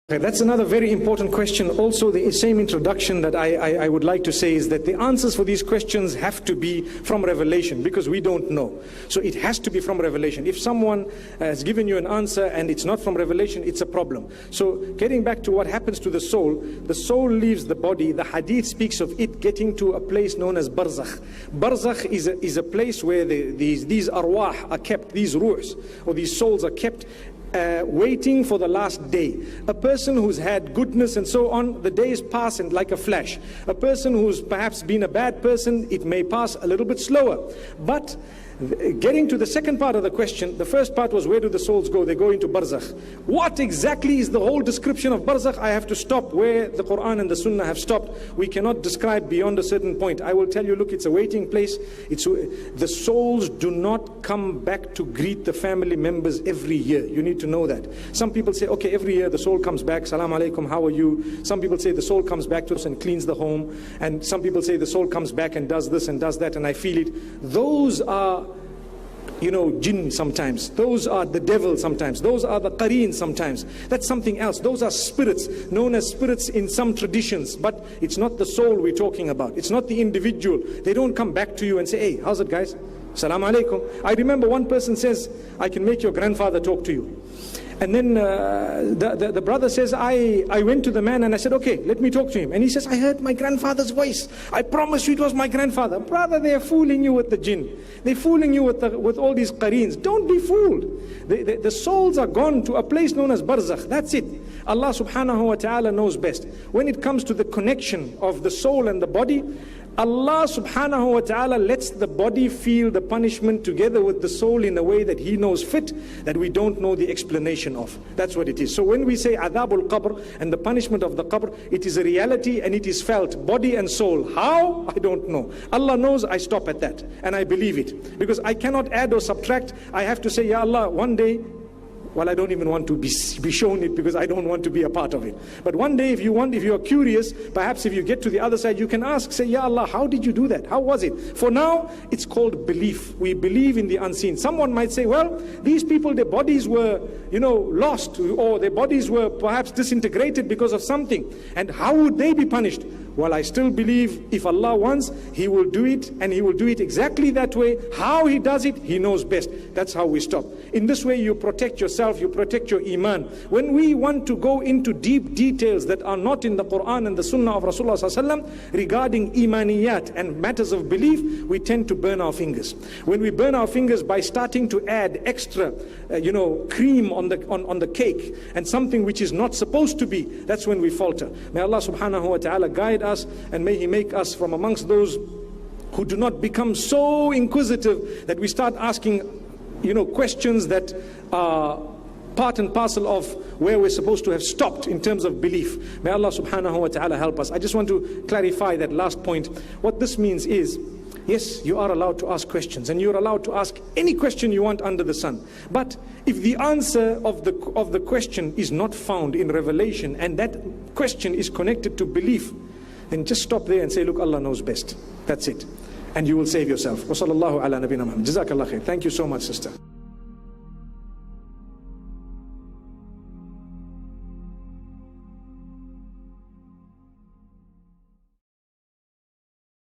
That's another very important question. Also, the same introduction that I would like to say is that the answers for these questions have to be from revelation, because we don't know. So it has to be from revelation. If someone has given you an answer and it's not from revelation, it's a problem. So getting back to what happens to the soul leaves the body. The hadith speaks of it getting to a place known as barzakh. Barzakh is a place where these arwah are kept, these ruhs or these souls are kept, waiting for the last day. A person who's had goodness and so on, the days pass and like a flash. A person who's perhaps been a bad person, it may pass a little bit slower. But getting to the second part of the question, the first part was, where do the souls go? They go into barzakh. What exactly is the whole description of barzakh? I have to stop where the Quran and the Sunnah have stopped. We cannot describe beyond a certain point. I will tell you, look, it's a waiting place. The souls do not come back to greet the family members every year. You need to know that. Some people say, okay, every year the soul comes back, salam alaikum, how are you? Some people say the soul comes back to us and cleans the home. And some people say the soul comes back and does this and does that, and I feel it. Those are, jinn sometimes. Those are the devil sometimes. Those are the qareen sometimes. That's something else. Those are spirits, known as spirits in some traditions. But it's not the soul we're talking about. It's not the individual. They don't come back to you and say, hey, how's it guys? Salam alaikum. I remember one person says, I can make your grandfather talk to you. And then the brother says, I went to the man and I said, okay, let me talk to him. And he says, I heard my grandfather's voice. I promise you it was my grandfather. Brother, they're fooling you with the jinn. They're fooling you with all these qareens. Don't be fooled. The souls are gone to a place known as barzakh. That's it. Allah subhanahu wa ta'ala knows best. When it comes to the connection of the soul and the body, Allah subhanahu wa ta'ala lets the body feel the punishment together with the soul in a way that He knows fit, that we don't know the explanation of. That's what it is. So when we say adhabul qabr and the punishment of the qabr, it is a reality and it is felt, body and soul. How? I don't know. Allah knows. I stop at that and I believe it, because I cannot add or subtract. I have to say, Ya Allah, one day, well, I don't even want to be shown it, because I don't want to be a part of it. But one day, if you are curious, perhaps if you get to the other side, you can ask, say, Ya Allah, how did you do that? How was it? For now, it's called belief. We believe in the unseen. Someone might say, well, these people, their bodies were, lost, or their bodies were perhaps disintegrated because of something. And how would they be punished? Well, I still believe if Allah wants, He will do it, and He will do it exactly that way. How He does it, He knows best. That's how we stop. In this way, you protect yourself, you protect your iman. When we want to go into deep details that are not in the Quran and the Sunnah of Rasulullah ﷺ regarding imaniyat and matters of belief, we tend to burn our fingers. When we burn our fingers by starting to add extra, cream on the cake and something which is not supposed to be, that's when we falter. May Allah subhanahu wa ta'ala guide us, and may He make us from amongst those who do not become so inquisitive that we start asking questions that are part and parcel of where we're supposed to have stopped in terms of belief. May Allah subhanahu wa ta'ala help us. I just want to clarify that last point. What this means is, yes, you are allowed to ask questions, and you're allowed to ask any question you want under the sun. But if the answer of the question is not found in revelation, and that question is connected to belief, then just stop there and say, look, Allah knows best. That's it. And you will save yourself. Wa sallallahu ala nabina Muhammad. Jazakallah khair. Thank you so much, sister.